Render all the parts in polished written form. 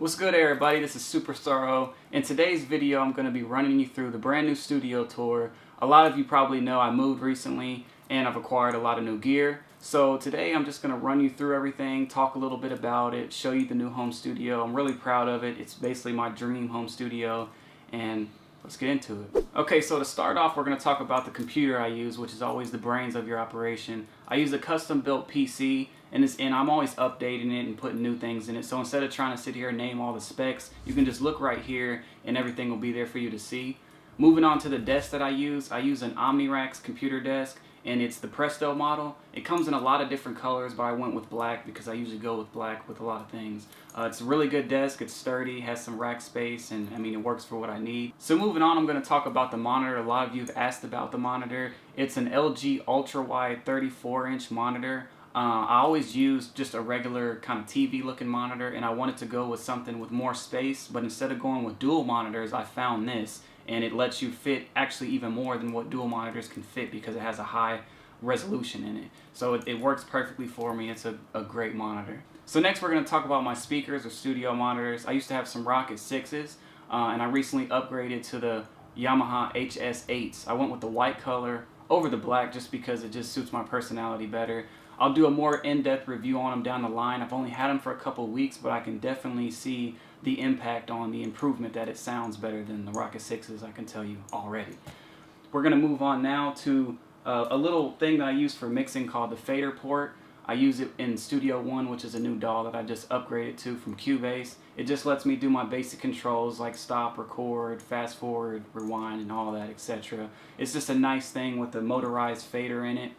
What's good, everybody? This is Superstar O. In today's video, I'm going to be running you through the brand new studio tour. A lot of you probably know I moved recently and I've acquired a lot of new gear. So today I'm just going to run you through everything, talk a little bit about it, show you the new home studio. I'm really proud of it. It's basically my dream home studio, and let's get into it. Okay, so to start off, we're going to talk about the computer I use, which is always the brains of your operation. I use a custom built PC, and I'm always updating it and putting new things in it. So instead of trying to sit here and name all the specs, you can just look right here and everything will be there for you to see. Moving on to the desk that I use an OmniRax computer desk, and it's the Presto model. It comes in a lot of different colors, but I went with black because I usually go with black with a lot of things. It's a really good desk, it's sturdy, has some rack space, and I mean it works for what I need. So moving on, I'm going to talk about the monitor. A lot of you have asked about the monitor. It's an LG ultra wide 34-inch monitor. I always use just a regular kind of TV looking monitor, and I wanted to go with something with more space, but instead of going with dual monitors, I found this, and it lets you fit actually even more than what dual monitors can fit because it has a high resolution in it. So it works perfectly for me. It's a great monitor. So next we're going to talk about my speakers or studio monitors. I used to have some Roccat 6s, and I recently upgraded to the Yamaha HS8s. I went with the white color over the black just because it just suits my personality better. I'll do a more in-depth review on them down the line. I've only had them for a couple weeks, but I can definitely see the impact on the improvement that it sounds better than the Roccat 6s, I can tell you already. We're going to move on now to a little thing that I use for mixing called the fader port. I use it in Studio One, which is a new DAW that I just upgraded to from Cubase. It just lets me do my basic controls like stop, record, fast forward, rewind, and all that, etc. It's just a nice thing with the motorized fader in it.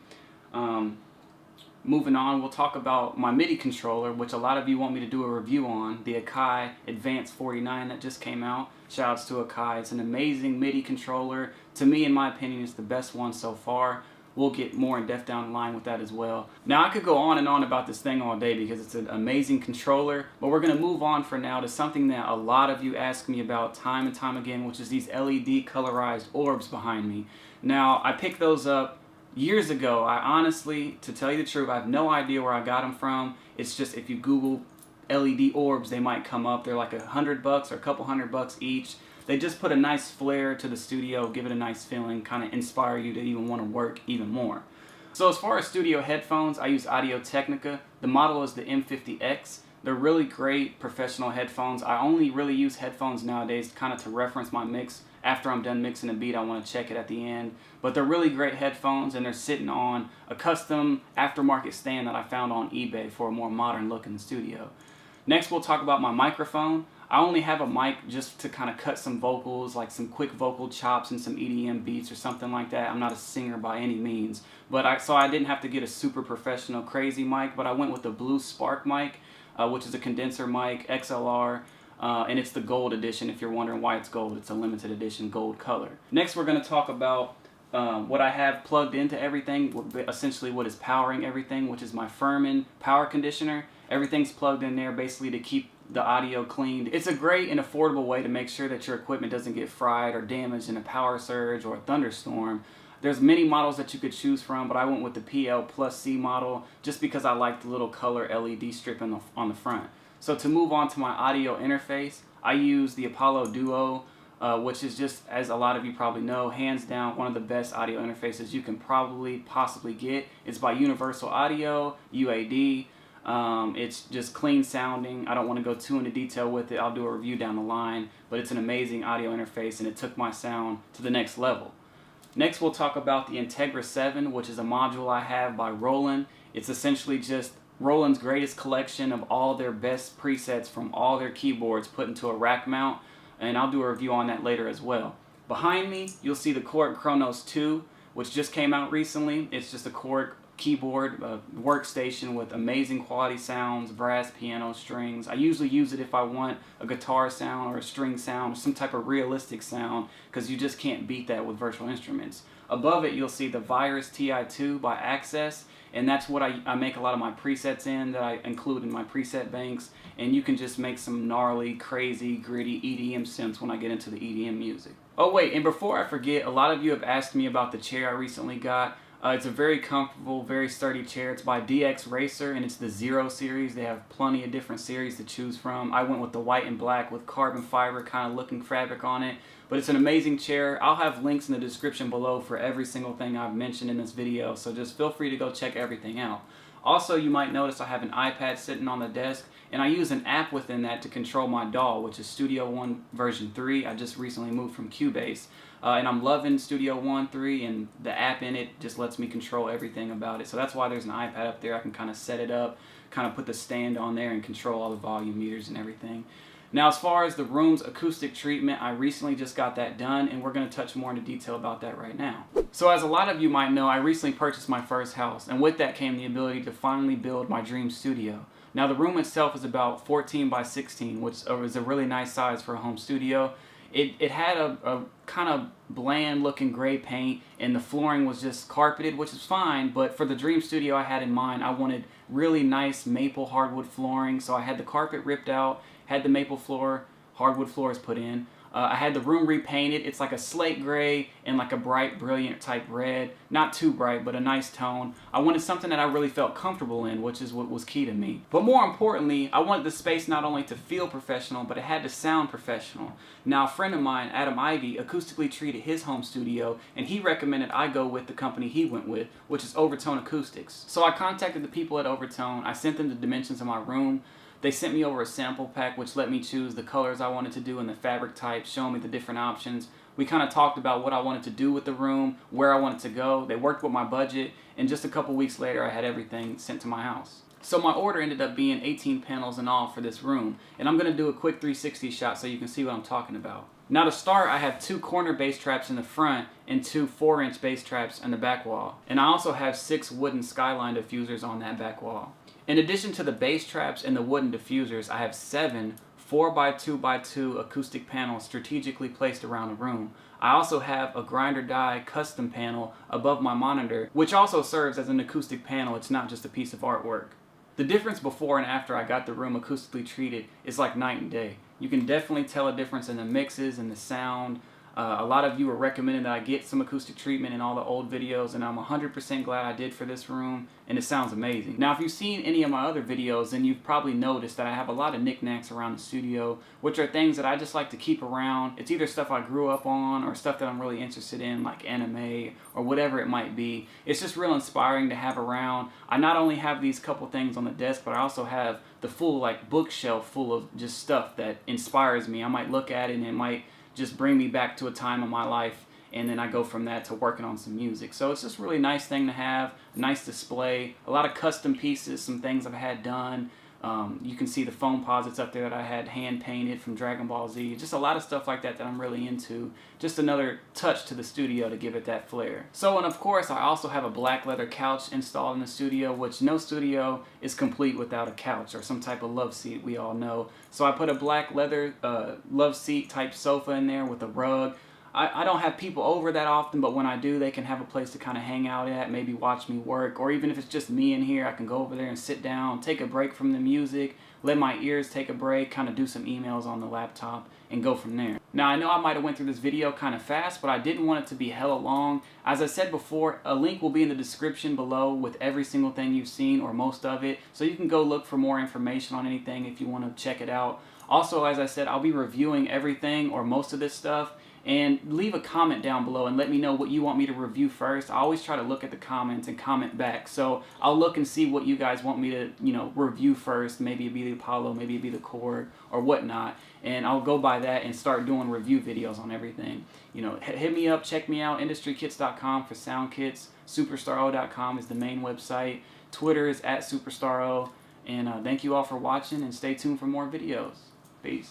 Moving on, we'll talk about my MIDI controller, which a lot of you want me to do a review on, the Akai Advanced 49 that just came out. Shoutouts to Akai. It's an amazing MIDI controller. To me, in my opinion, it's the best one so far. We'll get more in depth down the line with that as well. Now, I could go on and on about this thing all day because it's an amazing controller, but we're going to move on for now to something that a lot of you ask me about time and time again, which is these LED colorized orbs behind me. Now, I picked those up years ago. I honestly, to tell you the truth, I have no idea where I got them from. It's just if you Google LED orbs, they might come up. They're like $100 or a couple $100 each. They just put a nice flair to the studio, give it a nice feeling, kind of inspire you to even want to work even more. So as far as studio headphones, I use Audio-Technica. The model is the M50X. They're really great professional headphones. I only really use headphones nowadays kind of to reference my mix. After I'm done mixing a beat, I want to check it at the end. But they're really great headphones, and they're sitting on a custom aftermarket stand that I found on eBay for a more modern look in the studio. Next, we'll talk about my microphone. I only have a mic just to kind of cut some vocals, like some quick vocal chops and some EDM beats or something like that. I'm not a singer by any means, but so I didn't have to get a super professional crazy mic, but I went with the Blue Spark mic, which is a condenser mic, XLR, and it's the gold edition. If you're wondering why it's gold, it's a limited edition gold color. Next, we're going to talk about what I have plugged into everything, essentially what is powering everything, which is my Furman power conditioner. Everything's plugged in there basically to keep the audio cleaned. It's a great and affordable way to make sure that your equipment doesn't get fried or damaged in a power surge or a thunderstorm. There's many models that you could choose from, but I went with the PL Plus C model just because I like the little color LED strip on the front. So to move on to my audio interface, I use the Apollo Duo, which is just, as a lot of you probably know, hands down one of the best audio interfaces you can possibly get. It's by Universal Audio, UAD. It's just clean sounding. I don't want to go too into detail with it. I'll do a review down the line, but it's an amazing audio interface, and it took my sound to the next level. Next, we'll talk about the Integra 7, which is a module I have by Roland. It's essentially just Roland's greatest collection of all their best presets from all their keyboards put into a rack mount, and I'll do a review on that later as well. Behind me, you'll see the Korg Kronos 2, which just came out recently. It's just a Korg keyboard workstation with amazing quality sounds, brass, piano, strings. I usually use it if I want a guitar sound or a string sound or some type of realistic sound, because you just can't beat that with virtual instruments. Above it, you'll see the Virus TI2 by Access, and that's what I make a lot of my presets in, that I include in my preset banks, and you can just make some gnarly, crazy, gritty EDM synths when I get into the EDM music. Oh wait, and before I forget, a lot of you have asked me about the chair I recently got. It's a very comfortable, very sturdy chair. It's by DX Racer, and it's the Zero series. They have plenty of different series to choose from. I went with the white and black with carbon fiber kind of looking fabric on it. But it's an amazing chair. I'll have links in the description below for every single thing I've mentioned in this video, so just feel free to go check everything out. Also, you might notice I have an iPad sitting on the desk, and I use an app within that to control my DAW, which is Studio One version 3. I just recently moved from Cubase, and I'm loving Studio One 3, and the app in it just lets me control everything about it. So that's why there's an iPad up there. I can kind of set it up, kind of put the stand on there, and control all the volume meters and everything. Now, as far as the room's acoustic treatment, I recently just got that done, and we're going to touch more into detail about that right now. So as a lot of you might know, I recently purchased my first house, and with that came the ability to finally build my dream studio. Now, the room itself is about 14 by 16, which is a really nice size for a home studio. It had a kind of bland looking gray paint, and the flooring was just carpeted, which is fine, but for the dream studio I had in mind, I wanted really nice maple hardwood flooring, so I had the carpet ripped out, had the maple floor, hardwood floors put in. I had the room repainted. It's like a slate gray and like a bright, brilliant type red. Not too bright, but a nice tone. I wanted something that I really felt comfortable in, which is what was key to me. But more importantly, I wanted the space not only to feel professional, but it had to sound professional. Now, a friend of mine, Adam Ivy, acoustically treated his home studio, and he recommended I go with the company he went with, which is Overtone Acoustics. So I contacted the people at Overtone. I sent them the dimensions of my room. They sent me over a sample pack which let me choose the colors I wanted to do and the fabric types, showing me the different options. We kind of talked about what I wanted to do with the room, where I wanted to go. They worked with my budget, and just a couple weeks later I had everything sent to my house. So my order ended up being 18 panels in all for this room, and I'm going to do a quick 360 shot so you can see what I'm talking about. Now to start, I have 2 corner bass traps in the front and 2 4-inch bass traps in the back wall. And I also have 6 wooden Skyline diffusers on that back wall. In addition to the bass traps and the wooden diffusers, I have 7 4x2x2 acoustic panels strategically placed around the room. I also have a grinder die custom panel above my monitor, which also serves as an acoustic panel. It's not just a piece of artwork. The difference before and after I got the room acoustically treated is like night and day. You can definitely tell a difference in the mixes and the sound. A lot of you are recommending that I get some acoustic treatment in all the old videos, and I'm 100% glad I did for this room, and it sounds amazing. Now, if you've seen any of my other videos, then you've probably noticed that I have a lot of knickknacks around the studio, which are things that I just like to keep around. It's either stuff I grew up on or stuff that I'm really interested in, like anime or whatever it might be. It's just real inspiring to have around. I not only have these couple things on the desk, but I also have the full like bookshelf full of just stuff that inspires me. I might look at it and it might just bring me back to a time of my life, and then I go from that to working on some music. So it's just a really nice thing to have, a nice display, a lot of custom pieces, some things I've had done. You can see the foam posits up there that I had hand painted from Dragon Ball Z. Just a lot of stuff like that that I'm really into. Just another touch to the studio to give it that flair. So, and of course, I also have a black leather couch installed in the studio, which no studio is complete without a couch or some type of love seat, we all know. So I put a black leather love seat type sofa in there with a rug. I don't have people over that often, but when I do, they can have a place to kind of hang out at, maybe watch me work, or even if it's just me in here, I can go over there and sit down, take a break from the music, let my ears take a break, kind of do some emails on the laptop, and go from there. Now, I know I might have went through this video kind of fast, but I didn't want it to be hella long. As I said before, a link will be in the description below with every single thing you've seen, or most of it, so you can go look for more information on anything if you want to check it out. Also, as I said, I'll be reviewing everything or most of this stuff, and leave a comment down below and let me know what you want me to review first. I always try to look at the comments and comment back. So I'll look and see what you guys want me to, review first. Maybe it'd be the Apollo, maybe it'd be the Korg or whatnot. And I'll go by that and start doing review videos on everything. Hit me up, check me out, industrykits.com for sound kits. Superstaro.com is the main website. Twitter is @Superstaro. And thank you all for watching, and stay tuned for more videos. Peace.